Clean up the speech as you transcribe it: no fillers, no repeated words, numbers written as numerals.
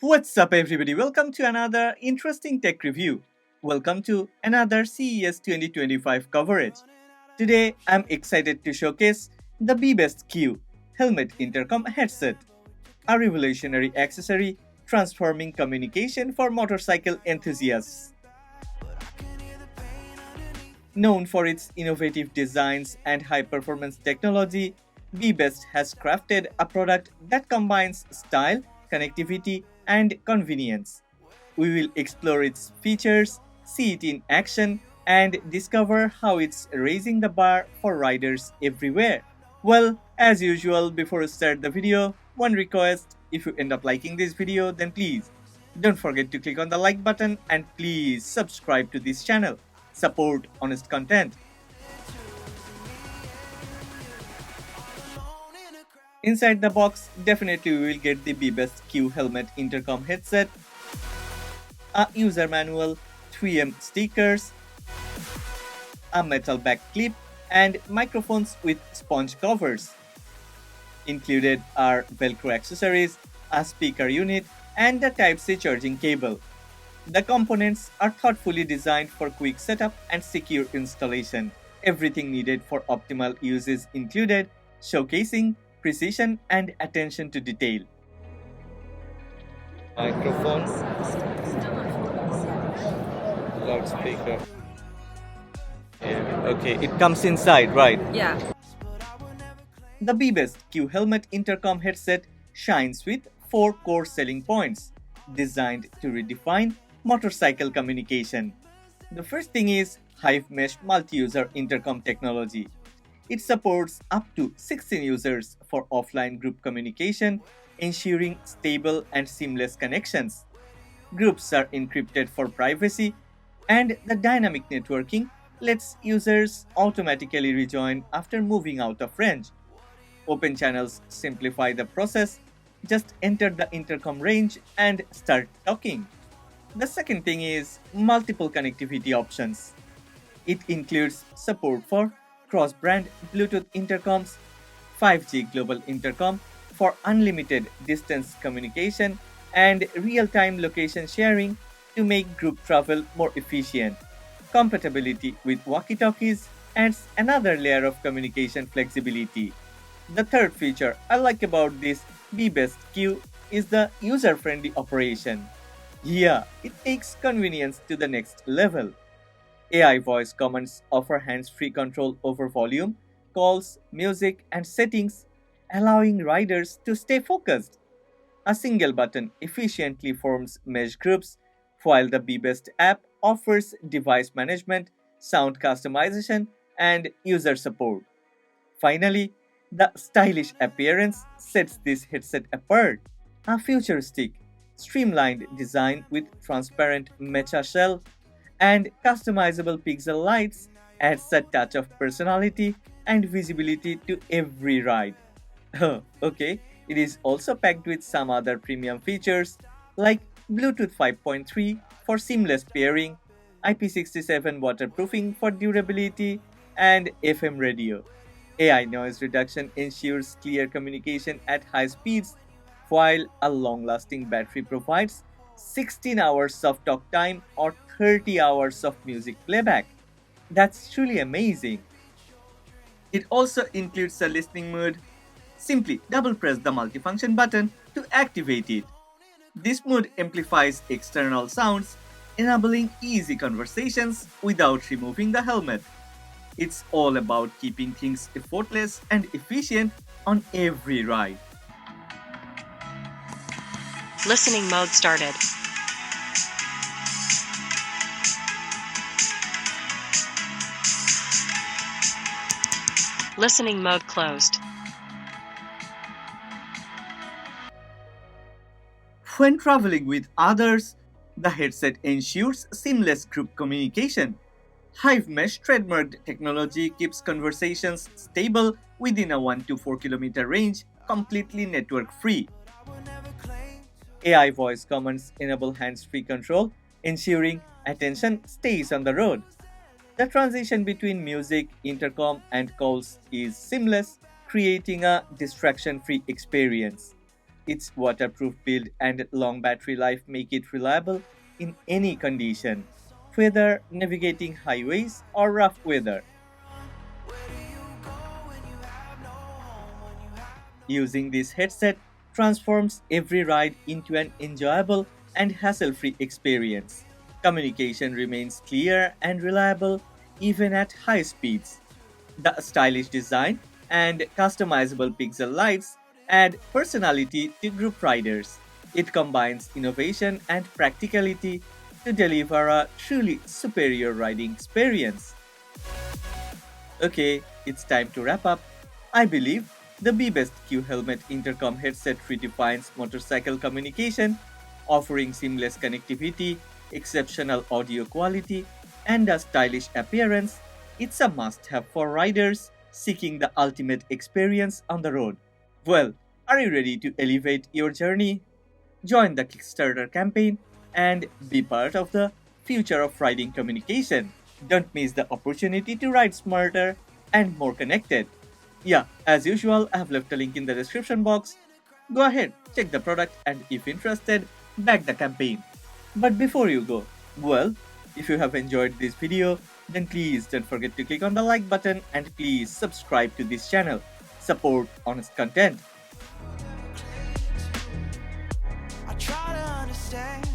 What's up, everybody? Welcome to another interesting tech review. Welcome to another CES 2025 coverage. Today, I'm excited to showcase the BEEBEST Q Helmet Intercom Headset, a revolutionary accessory transforming communication for motorcycle enthusiasts. Known for its innovative designs and high-performance technology, BeBest has crafted a product that combines style, connectivity, and convenience. We will explore its features, see it in action, and discover how it's raising the bar for riders everywhere. Well, as usual, before we start the video, one request: if you end up liking this video, then please don't forget to click on the like button and please subscribe to this channel. Support honest content. Inside the box, definitely we will get the BeBest Q Helmet Intercom Headset, a user manual, 3M stickers, a metal back clip, and microphones with sponge covers. Included are Velcro accessories, a speaker unit, and a Type-C charging cable. The components are thoughtfully designed for quick setup and secure installation. Everything needed for optimal use is included, showcasing precision and attention to detail. Microphone, loudspeaker. Okay, it comes inside, right? Yeah. The BeBest Q Helmet Intercom headset shines with 4 core selling points, designed to redefine motorcycle communication. The first thing is HIVE MESH multi-user intercom technology. It supports up to 16 users for offline group communication, ensuring stable and seamless connections. Groups are encrypted for privacy, and the dynamic networking lets users automatically rejoin after moving out of range. Open channels simplify the process. Just enter the intercom range and start talking. The second thing is multiple connectivity options. It includes support for cross-brand Bluetooth intercoms, 5G global intercom for unlimited distance communication, and real-time location sharing to make group travel more efficient. Compatibility with walkie-talkies adds another layer of communication flexibility. The third feature I like about this BeBest Q is the user-friendly operation. Yeah, it takes convenience to the next level. AI voice commands offer hands-free control over volume, calls, music, and settings, allowing riders to stay focused. A single button efficiently forms mesh groups, while the BeBest app offers device management, sound customization, and user support. Finally, the stylish appearance sets this headset apart. A futuristic, streamlined design with transparent mecha shell and customizable pixel lights adds a touch of personality and visibility to every ride. Okay, it is also packed with some other premium features like Bluetooth 5.3 for seamless pairing, IP67 waterproofing for durability, and FM radio. AI noise reduction ensures clear communication at high speeds, while a long lasting battery provides 16 hours of talk time or 30 hours of music playback. That's truly amazing. It also includes a listening mode. Simply double press the multifunction button to activate it. This mode amplifies external sounds, enabling easy conversations without removing the helmet. It's all about keeping things effortless and efficient on every ride. Listening mode started. Listening mode closed. When traveling with others, the headset ensures seamless group communication. Hive Mesh trademarked technology keeps conversations stable within a 1 to 4 kilometer range, completely network free. AI voice commands enable hands-free control, ensuring attention stays on the road. The transition between music, intercom, and calls is seamless, creating a distraction-free experience. Its waterproof build and long battery life make it reliable in any condition, whether navigating highways or rough weather. Using this headset transforms every ride into an enjoyable and hassle free experience. Communication remains clear and reliable even at high speeds. The stylish design and customizable pixel lights add personality to group riders. It combines innovation and practicality to deliver a truly superior riding experience. Okay, it's time to wrap up. I believe the BEEBEST Q helmet intercom headset redefines motorcycle communication, offering seamless connectivity, exceptional audio quality, and a stylish appearance. It's a must have for riders seeking the ultimate experience on the road. Well, are you ready to elevate your journey? Join the Kickstarter campaign and be part of the future of riding communication. Don't miss the opportunity to ride smarter and more connected. Yeah, as usual, I have left a link in the description box. Go ahead, check the product, and if interested, back the campaign. But before you go, well, if you have enjoyed this video, then please don't forget to click on the like button and please subscribe to this channel. Support honest content. I try to understand